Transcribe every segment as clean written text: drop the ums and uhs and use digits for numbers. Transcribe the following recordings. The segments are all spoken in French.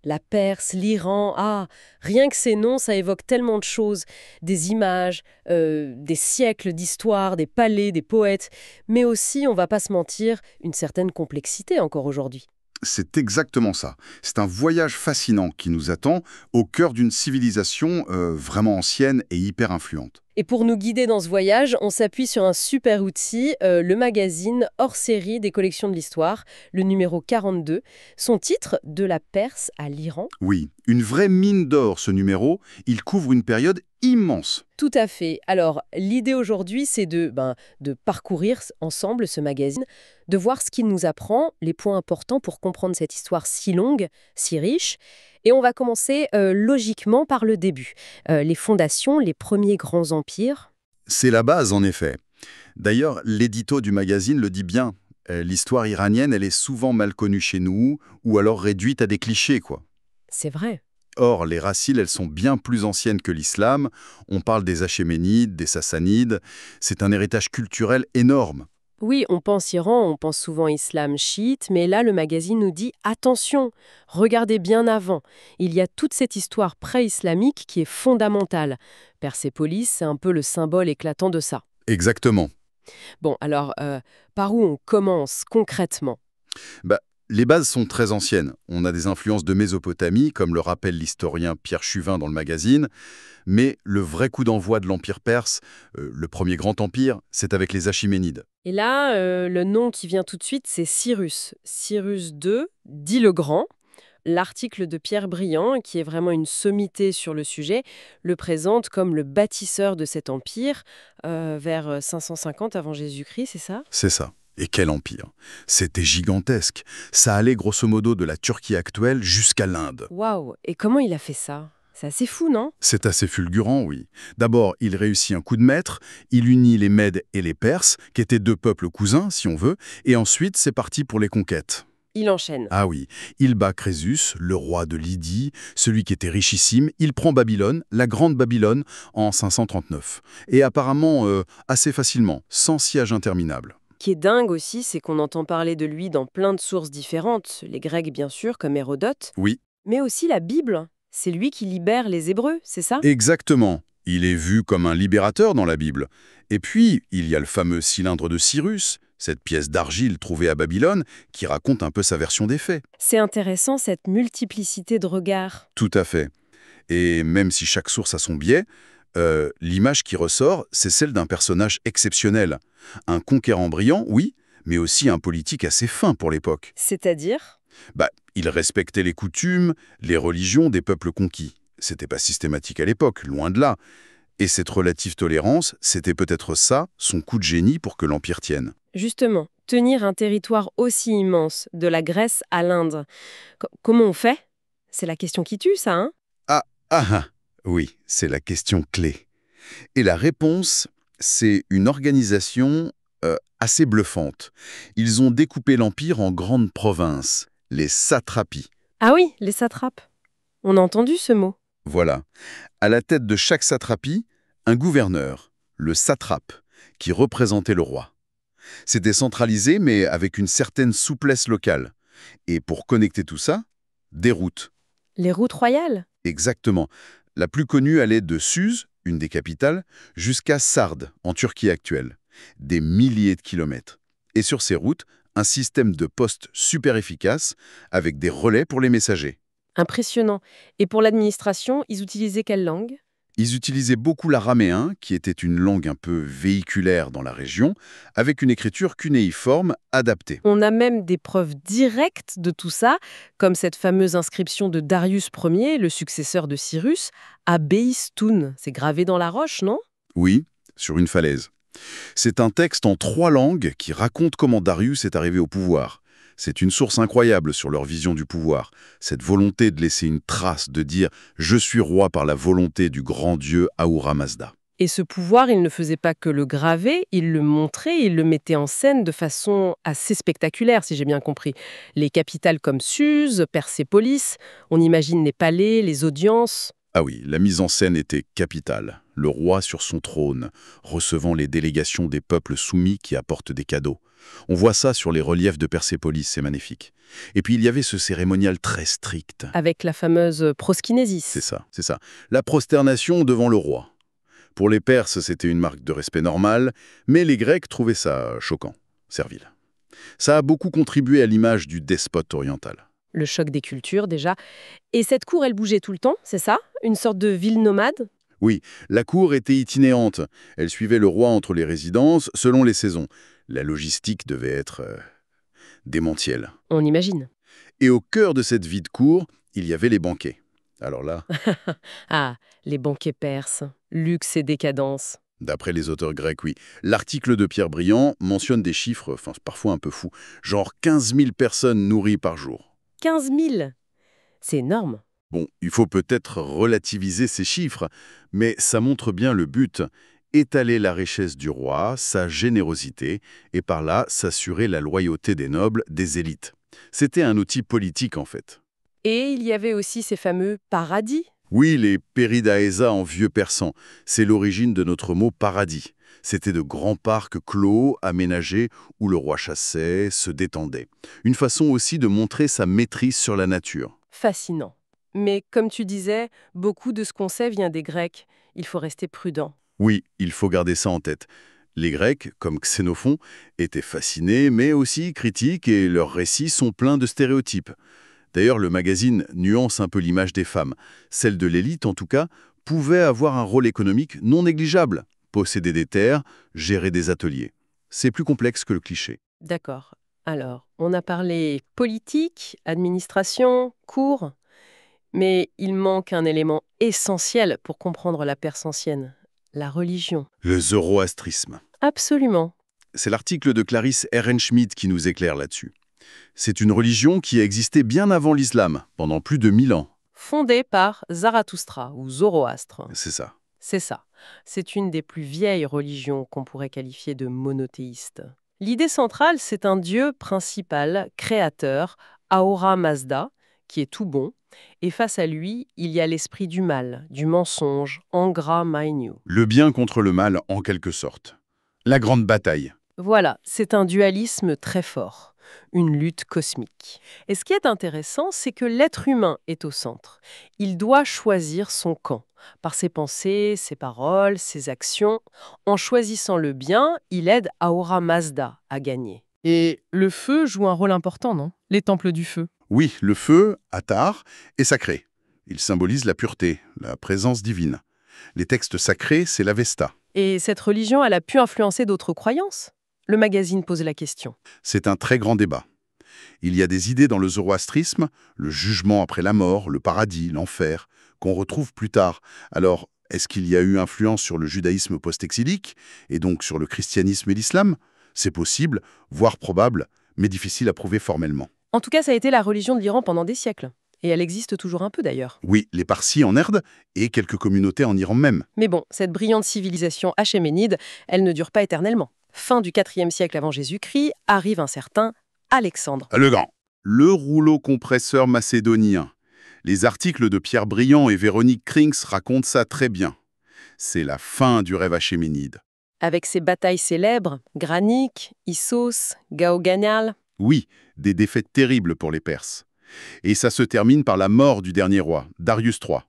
La Perse, l'Iran, rien que ces noms, ça évoque tellement de choses. Des images, des siècles d'histoire, des palais, des poètes, mais aussi, on va pas se mentir, une certaine complexité encore aujourd'hui. C'est exactement ça. C'est un voyage fascinant qui nous attend au cœur d'une civilisation vraiment ancienne et hyper influente. Et pour nous guider dans ce voyage, on s'appuie sur un super outil, le magazine hors série des collections de l'histoire, le numéro 42. Son titre, De la Perse à l'Iran. Oui, une vraie mine d'or ce numéro, il couvre une période immense. Tout à fait. Alors, l'idée aujourd'hui, c'est de parcourir ensemble ce magazine, de voir ce qu'il nous apprend, les points importants pour comprendre cette histoire si longue, si riche. Et on va commencer logiquement par le début. Les fondations, les premiers grands empires. C'est la base en effet. D'ailleurs, l'édito du magazine le dit bien. L'histoire iranienne, elle est souvent mal connue chez nous, ou alors réduite à des clichés, quoi. C'est vrai. Or, les racines, elles sont bien plus anciennes que l'islam. On parle des Achéménides, des Sassanides. C'est un héritage culturel énorme. Oui, on pense Iran, on pense souvent islam chiite, mais là, le magazine nous dit attention, regardez bien avant. Il y a toute cette histoire pré-islamique qui est fondamentale. Persépolis, c'est un peu le symbole éclatant de ça. Exactement. Bon, alors, par où on commence concrètement? Bah, les bases sont très anciennes. On a des influences de Mésopotamie, comme le rappelle l'historien Pierre Chuvin dans le magazine. Mais le vrai coup d'envoi de l'Empire perse, le premier grand empire, c'est avec les Achéménides. Et là, le nom qui vient tout de suite, c'est Cyrus. Cyrus II, dit le Grand. L'article de Pierre Briand, qui est vraiment une sommité sur le sujet, le présente comme le bâtisseur de cet empire vers 550 avant Jésus-Christ, c'est ça? C'est ça. Et quel empire! C'était gigantesque. Ça allait grosso modo de la Turquie actuelle jusqu'à l'Inde. Waouh! Et comment il a fait ça? C'est assez fou, non? C'est assez fulgurant, oui. D'abord, il réussit un coup de maître, il unit les Mèdes et les Perses, qui étaient deux peuples cousins, si on veut, et ensuite c'est parti pour les conquêtes. Il enchaîne. Ah oui, il bat Crésus, le roi de Lydie, celui qui était richissime, il prend Babylone, la grande Babylone, en 539. Et apparemment assez facilement, sans siège interminable. Ce qui est dingue aussi, c'est qu'on entend parler de lui dans plein de sources différentes, les Grecs bien sûr, comme Hérodote, Oui, mais aussi la Bible. C'est lui qui libère les Hébreux, c'est ça? exactement. Il est vu comme un libérateur dans la Bible. Et puis, il y a le fameux cylindre de Cyrus, cette pièce d'argile trouvée à Babylone, qui raconte un peu sa version des faits. C'est intéressant cette multiplicité de regards. Tout à fait. Et même si chaque source a son biais, l'image qui ressort, c'est celle d'un personnage exceptionnel. Un conquérant brillant, oui, mais aussi un politique assez fin pour l'époque. C'est-à-dire? Il respectait les coutumes, les religions des peuples conquis. C'était pas systématique à l'époque, loin de là. Et cette relative tolérance, c'était peut-être ça, son coup de génie pour que l'Empire tienne. Justement, tenir un territoire aussi immense, de la Grèce à l'Inde. Comment on fait? C'est la question qui tue, ça, hein? Ah, ah, ah. Oui, c'est la question clé. Et la réponse, c'est une organisation assez bluffante. Ils ont découpé l'Empire en grandes provinces, les satrapies. Ah oui, les satrapes. On a entendu ce mot. Voilà. À la tête de chaque satrapie, un gouverneur, le satrape, qui représentait le roi. C'était centralisé, mais avec une certaine souplesse locale. Et pour connecter tout ça, des routes. Les routes royales? Exactement. La plus connue allait de Suse, une des capitales, jusqu'à Sardes, en Turquie actuelle. Des milliers de kilomètres. Et sur ces routes, un système de postes super efficace, avec des relais pour les messagers. Impressionnant. Et pour l'administration, ils utilisaient quelle langue? Ils utilisaient beaucoup l'araméen, qui était une langue un peu véhiculaire dans la région, avec une écriture cunéiforme adaptée. On a même des preuves directes de tout ça, comme cette fameuse inscription de Darius Ier, le successeur de Cyrus, à Beistoun. C'est gravé dans la roche, non? Oui, sur une falaise. C'est un texte en 3 langues qui raconte comment Darius est arrivé au pouvoir. C'est une source incroyable sur leur vision du pouvoir, cette volonté de laisser une trace, de dire « je suis roi par la volonté du grand dieu Ahura Mazda ». Et ce pouvoir, il ne faisait pas que le graver, il le montrait, il le mettait en scène de façon assez spectaculaire, si j'ai bien compris. Les capitales comme Suse, Persépolis, on imagine les palais, les audiences. Ah oui, la mise en scène était capitale. Le roi sur son trône, recevant les délégations des peuples soumis qui apportent des cadeaux. On voit ça sur les reliefs de Persépolis, c'est magnifique. Et puis il y avait ce cérémonial très strict. Avec la fameuse proskinésis. C'est ça, c'est ça. La prosternation devant le roi. Pour les Perses, c'était une marque de respect normale, mais les Grecs trouvaient ça choquant, servile. Ça a beaucoup contribué à l'image du despote oriental. Le choc des cultures, déjà. Et cette cour, elle bougeait tout le temps, c'est ça? Une sorte de ville nomade? Oui, la cour était itinérante. Elle suivait le roi entre les résidences, selon les saisons. La logistique devait être démentielle. On imagine. Et au cœur de cette vie de cour, il y avait les banquets. Alors là, Ah, les banquets perses, luxe et décadence. d'après les auteurs grecs, oui, l'article de Pierre Briand mentionne des chiffres, parfois un peu fous, genre 15 000 personnes nourries par jour. 15 000! C'est énorme. Bon, il faut peut-être relativiser ces chiffres, mais ça montre bien le but, étaler la richesse du roi, sa générosité, et par là s'assurer la loyauté des nobles, des élites. C'était un outil politique en fait. Et il y avait aussi ces fameux paradis. Oui, les péridaésa en vieux persan, c'est l'origine de notre mot paradis. C'était de grands parcs clos, aménagés, où le roi chassait, se détendait. Une façon aussi de montrer sa maîtrise sur la nature. Fascinant. Mais comme tu disais, beaucoup de ce qu'on sait vient des Grecs. Il faut rester prudent. Oui, il faut garder ça en tête. Les Grecs, comme Xénophon, étaient fascinés, mais aussi critiques, et leurs récits sont pleins de stéréotypes. D'ailleurs, le magazine nuance un peu l'image des femmes. Celle de l'élite, en tout cas, pouvait avoir un rôle économique non négligeable. Posséder des terres, gérer des ateliers. C'est plus complexe que le cliché. D'accord. Alors, on a parlé politique, administration, cours, mais il manque un élément essentiel pour comprendre la Perse ancienne, la religion. Le zoroastrisme. Absolument. C'est l'article de Clarisse Ehrenschmidt qui nous éclaire là-dessus. C'est une religion qui a existé bien avant l'islam, pendant plus de 1000 ans. Fondée par Zarathustra ou Zoroastre. C'est ça. C'est ça. C'est une des plus vieilles religions qu'on pourrait qualifier de monothéiste. L'idée centrale, c'est un dieu principal, créateur, Ahura Mazda, qui est tout bon, et face à lui, il y a l'esprit du mal, du mensonge, Angra Mainyu. Le bien contre le mal, en quelque sorte. La grande bataille. Voilà, c'est un dualisme très fort, une lutte cosmique. Et ce qui est intéressant, c'est que l'être humain est au centre. Il doit choisir son camp, par ses pensées, ses paroles, ses actions. En choisissant le bien, il aide Ahura Mazda à gagner. Et le feu joue un rôle important, non? Les temples du feu. Oui, le feu, Atar, est sacré. Il symbolise la pureté, la présence divine. Les textes sacrés, c'est l'Avesta. Et cette religion, elle a pu influencer d'autres croyances? Le magazine pose la question. C'est un très grand débat. Il y a des idées dans le zoroastrisme, le jugement après la mort, le paradis, l'enfer, qu'on retrouve plus tard. Alors, est-ce qu'il y a eu influence sur le judaïsme post-exilique, et donc sur le christianisme et l'islam? C'est possible, voire probable, mais difficile à prouver formellement. En tout cas, ça a été la religion de l'Iran pendant des siècles. Et elle existe toujours un peu d'ailleurs. Oui, les Parsis en Erde et quelques communautés en Iran même. Mais bon, cette brillante civilisation achéménide, elle ne dure pas éternellement. Fin du IVe siècle avant Jésus-Christ, arrive un certain Alexandre. Le Grand. Le rouleau compresseur macédonien. Les articles de Pierre Briand et Véronique Krings racontent ça très bien. C'est la fin du rêve achéménide. Avec ses batailles célèbres, Granique, Issos, Gaoganal. Oui, des défaites terribles pour les Perses. Et ça se termine par la mort du dernier roi, Darius III.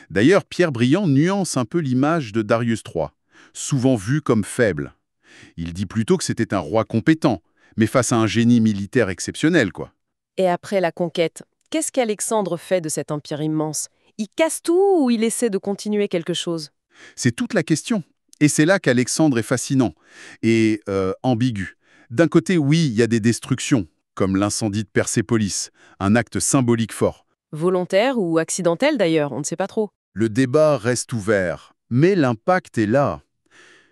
D'ailleurs, Pierre Briand nuance un peu l'image de Darius III, souvent vu comme faible. Il dit plutôt que c'était un roi compétent, mais face à un génie militaire exceptionnel, quoi. Et après la conquête, qu'est-ce qu'Alexandre fait de cet empire immense? Il casse tout ou il essaie de continuer quelque chose? C'est toute la question. Et c'est là qu'Alexandre est fascinant et ambigu. D'un côté, oui, il y a des destructions, comme l'incendie de Persépolis, un acte symbolique fort. Volontaire ou accidentel d'ailleurs, on ne sait pas trop. Le débat reste ouvert, mais l'impact est là.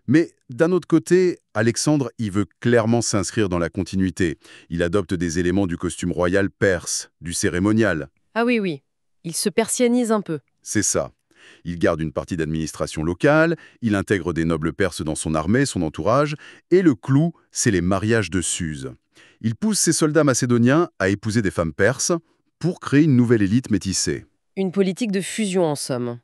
Mais d'un autre côté, Alexandre, il veut clairement s'inscrire dans la continuité. Il adopte des éléments du costume royal perse, du cérémonial. Ah oui, oui, il se persianise un peu. C'est ça. Il garde une partie d'administration locale, il intègre des nobles perses dans son armée, son entourage, et le clou, c'est les mariages de Suse. Il pousse ses soldats macédoniens à épouser des femmes perses pour créer une nouvelle élite métissée. Une politique de fusion en somme.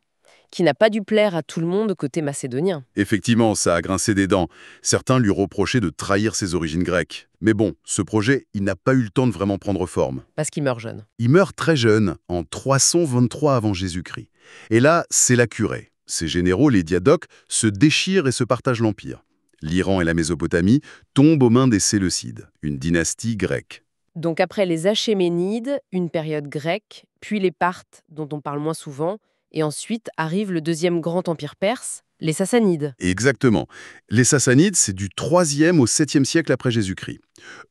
qui n'a pas dû plaire à tout le monde côté macédonien. Effectivement, ça a grincé des dents. Certains lui reprochaient de trahir ses origines grecques. Mais bon, ce projet, il n'a pas eu le temps de vraiment prendre forme. Parce qu'il meurt jeune. Il meurt très jeune, en 323 avant Jésus-Christ. Et là, c'est la curée. Ses généraux, les diadoques, se déchirent et se partagent l'Empire. L'Iran et la Mésopotamie tombent aux mains des Séleucides, une dynastie grecque. Donc après les Achéménides, une période grecque, puis les Parthes, dont on parle moins souvent, et ensuite arrive le deuxième grand empire perse, les Sassanides. Exactement. Les Sassanides, c'est du 3e au 7e siècle après Jésus-Christ.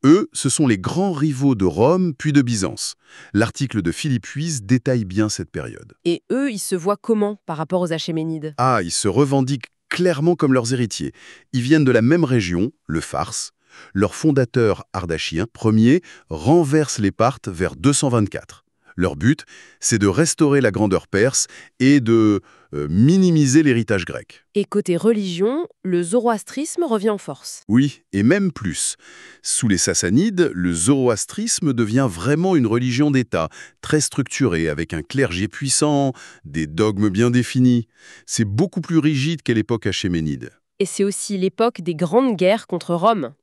Eux, ce sont les grands rivaux de Rome puis de Byzance. L'article de Philippe Huys détaille bien cette période. Et eux, ils se voient comment par rapport aux Achéménides? Ah, ils se revendiquent clairement comme leurs héritiers. Ils viennent de la même région, le Fars. Leur fondateur ardachien, Ier, renverse les Parthes vers 224. Leur but, c'est de restaurer la grandeur perse et de minimiser l'héritage grec. Et côté religion, le zoroastrisme revient en force. Oui, et même plus. Sous les Sassanides, le zoroastrisme devient vraiment une religion d'État, très structurée, avec un clergé puissant, des dogmes bien définis. C'est beaucoup plus rigide qu'à l'époque achéménide. Et c'est aussi l'époque des grandes guerres contre Rome,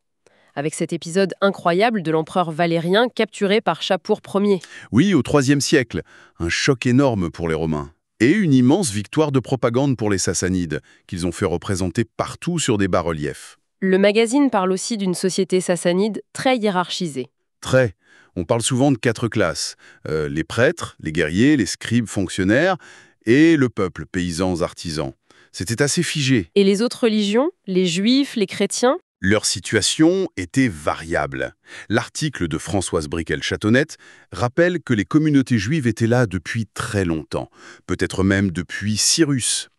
avec cet épisode incroyable de l'empereur Valérien capturé par Shapur Ier. Oui, au IIIe siècle, un choc énorme pour les Romains. Et une immense victoire de propagande pour les Sassanides, qu'ils ont fait représenter partout sur des bas-reliefs. Le magazine parle aussi d'une société sassanide très hiérarchisée. Très. On parle souvent de 4 classes. Les prêtres, les guerriers, les scribes fonctionnaires et le peuple, paysans, artisans. C'était assez figé. Et les autres religions, les juifs, les chrétiens? Leur situation était variable. L'article de Françoise Briquel-Châtonnette rappelle que les communautés juives étaient là depuis très longtemps, peut-être même depuis Cyrus.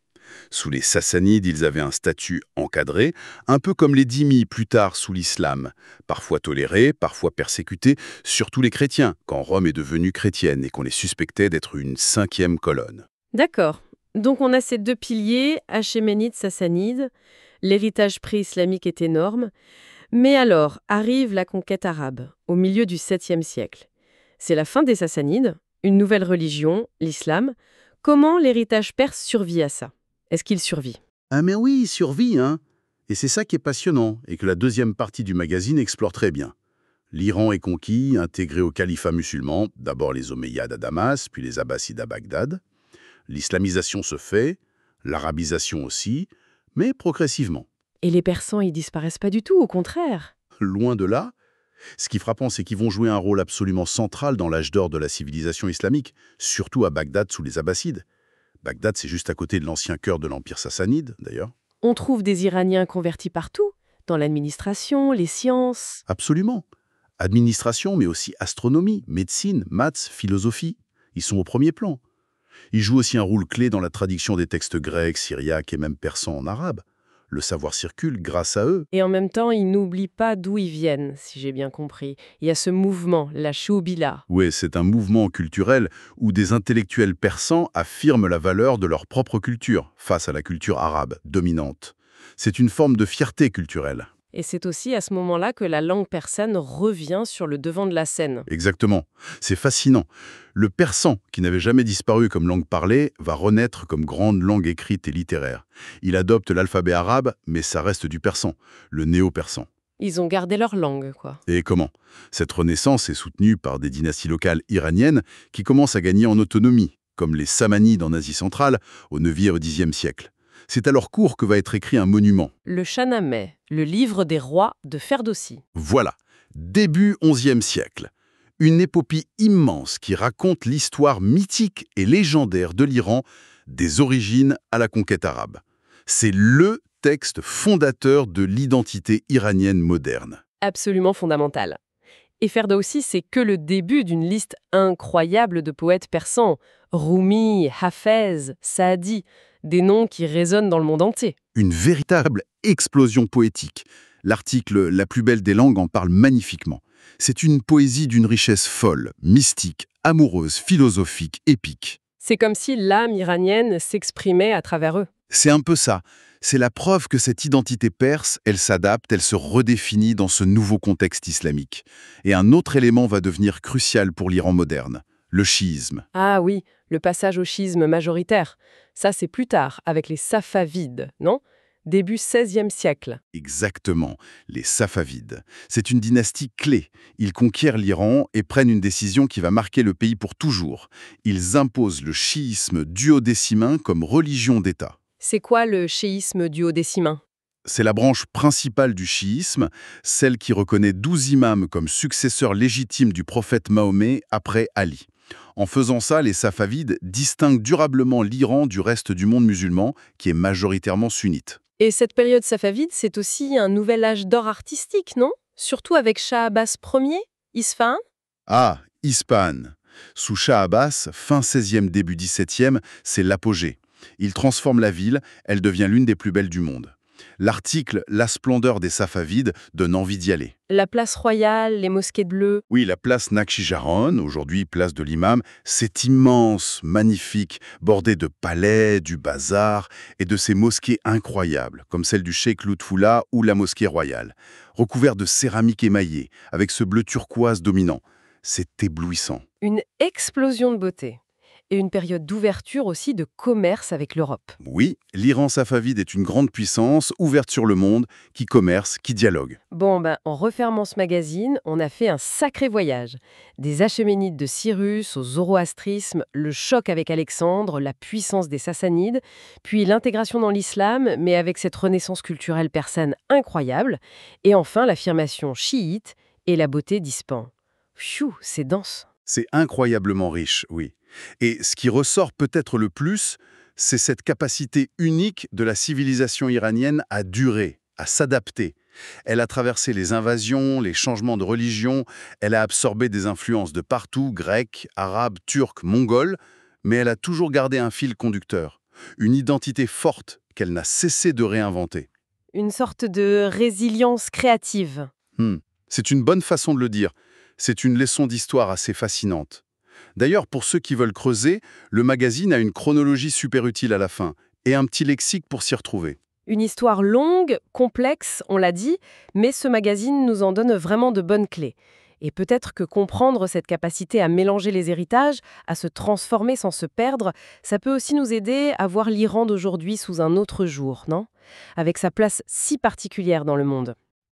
Sous les Sassanides, ils avaient un statut encadré, un peu comme les dhimmis plus tard sous l'islam, parfois tolérés, parfois persécutés, surtout les chrétiens, quand Rome est devenue chrétienne et qu'on les suspectait d'être une 5e colonne. D'accord. Donc on a ces deux piliers, Achéménides, Sassanides. L'héritage pré-islamique est énorme. Mais alors, arrive la conquête arabe, au milieu du 7e siècle. C'est la fin des Sassanides, une nouvelle religion, l'islam. Comment l'héritage perse survit à ça? Est-ce qu'il survit? Ah mais oui, il survit, hein. Et c'est ça qui est passionnant, et que la deuxième partie du magazine explore très bien. L'Iran est conquis, intégré au califat musulman, d'abord les Omeyyades à Damas, puis les Abbassides à Bagdad. L'islamisation se fait, l'arabisation aussi, mais progressivement. Et les Persans, ils disparaissent pas du tout, au contraire. Loin de là, ce qui est frappant, c'est qu'ils vont jouer un rôle absolument central dans l'âge d'or de la civilisation islamique, surtout à Bagdad sous les Abbassides. Bagdad, c'est juste à côté de l'ancien cœur de l'Empire sassanide, d'ailleurs. On trouve des Iraniens convertis partout, dans l'administration, les sciences. Absolument. Administration, mais aussi astronomie, médecine, maths, philosophie. Ils sont au premier plan. Ils jouent aussi un rôle clé dans la traduction des textes grecs, syriaques et même persans en arabe. Le savoir circule grâce à eux. Et en même temps, ils n'oublient pas d'où ils viennent, si j'ai bien compris. Il y a ce mouvement, la Shou'bila. Oui, c'est un mouvement culturel où des intellectuels persans affirment la valeur de leur propre culture face à la culture arabe dominante. C'est une forme de fierté culturelle. Et c'est aussi à ce moment-là que la langue persane revient sur le devant de la scène. Exactement. C'est fascinant. Le persan, qui n'avait jamais disparu comme langue parlée, va renaître comme grande langue écrite et littéraire. Il adopte l'alphabet arabe, mais ça reste du persan, le néo-persan. Ils ont gardé leur langue, quoi. Et comment? Cette renaissance est soutenue par des dynasties locales iraniennes qui commencent à gagner en autonomie, comme les Samanides en Asie centrale au 9e et 10e siècle. C'est à leur cour que va être écrit un monument. Le Shahnameh, le livre des rois de Ferdowsi. Voilà, début 11e siècle. Une épopée immense qui raconte l'histoire mythique et légendaire de l'Iran, des origines à la conquête arabe. C'est le texte fondateur de l'identité iranienne moderne. Absolument fondamental. Et Ferdowsi, c'est que le début d'une liste incroyable de poètes persans. Rumi, Hafez, Saadi, des noms qui résonnent dans le monde entier. Une véritable explosion poétique. L'article « La plus belle des langues » en parle magnifiquement. C'est une poésie d'une richesse folle, mystique, amoureuse, philosophique, épique. C'est comme si l'âme iranienne s'exprimait à travers eux. C'est un peu ça. C'est la preuve que cette identité perse, elle s'adapte, elle se redéfinit dans ce nouveau contexte islamique. Et un autre élément va devenir crucial pour l'Iran moderne, le chiisme. Ah oui, le passage au schisme majoritaire. Ça, c'est plus tard, avec les Safavides, non? Début XVIe siècle. Exactement, les Safavides. C'est une dynastie clé. Ils conquièrent l'Iran et prennent une décision qui va marquer le pays pour toujours. Ils imposent le chiisme duodécimain comme religion d'État. C'est quoi le chiisme duodécimain? C'est la branche principale du chiisme, celle qui reconnaît 12 imams comme successeurs légitimes du prophète Mahomet après Ali. En faisant ça, les Safavides distinguent durablement l'Iran du reste du monde musulman, qui est majoritairement sunnite. Et cette période safavide, c'est aussi un nouvel âge d'or artistique, non? Surtout avec Shah Abbas Ier, Isfahan? Ah, Ispahan. Sous Shah Abbas, fin 16e, début 17e, c'est l'apogée. Il transforme la ville, elle devient l'une des plus belles du monde. L'article « La splendeur des Safavides » donne envie d'y aller. La place royale, les mosquées bleues. Oui, la place Nakhchisaron, aujourd'hui place de l'Imam, c'est immense, magnifique, bordé de palais, du bazar et de ces mosquées incroyables, comme celle du Cheikh Lutfoullah ou la mosquée royale, recouvert de céramique émaillée, avec ce bleu turquoise dominant. C'est éblouissant. Une explosion de beauté. Et une période d'ouverture aussi de commerce avec l'Europe. Oui, l'Iran safavide est une grande puissance, ouverte sur le monde, qui commerce, qui dialogue. Bon, en refermant ce magazine, on a fait un sacré voyage. Des Achéménides de Cyrus au zoroastrisme, le choc avec Alexandre, la puissance des Sassanides, puis l'intégration dans l'islam, mais avec cette renaissance culturelle persane incroyable, et enfin l'affirmation chiite et la beauté d'Ispahan. Pfiou, c'est dense. C'est incroyablement riche, oui. Et ce qui ressort peut-être le plus, c'est cette capacité unique de la civilisation iranienne à durer, à s'adapter. Elle a traversé les invasions, les changements de religion, elle a absorbé des influences de partout, grecs, arabes, turcs, mongols, mais elle a toujours gardé un fil conducteur, une identité forte qu'elle n'a cessé de réinventer. Une sorte de résilience créative. C'est une bonne façon de le dire. C'est une leçon d'histoire assez fascinante. D'ailleurs, pour ceux qui veulent creuser, le magazine a une chronologie super utile à la fin et un petit lexique pour s'y retrouver. Une histoire longue, complexe, on l'a dit, mais ce magazine nous en donne vraiment de bonnes clés. Et peut-être que comprendre cette capacité à mélanger les héritages, à se transformer sans se perdre, ça peut aussi nous aider à voir l'Iran d'aujourd'hui sous un autre jour, non? Avec sa place si particulière dans le monde.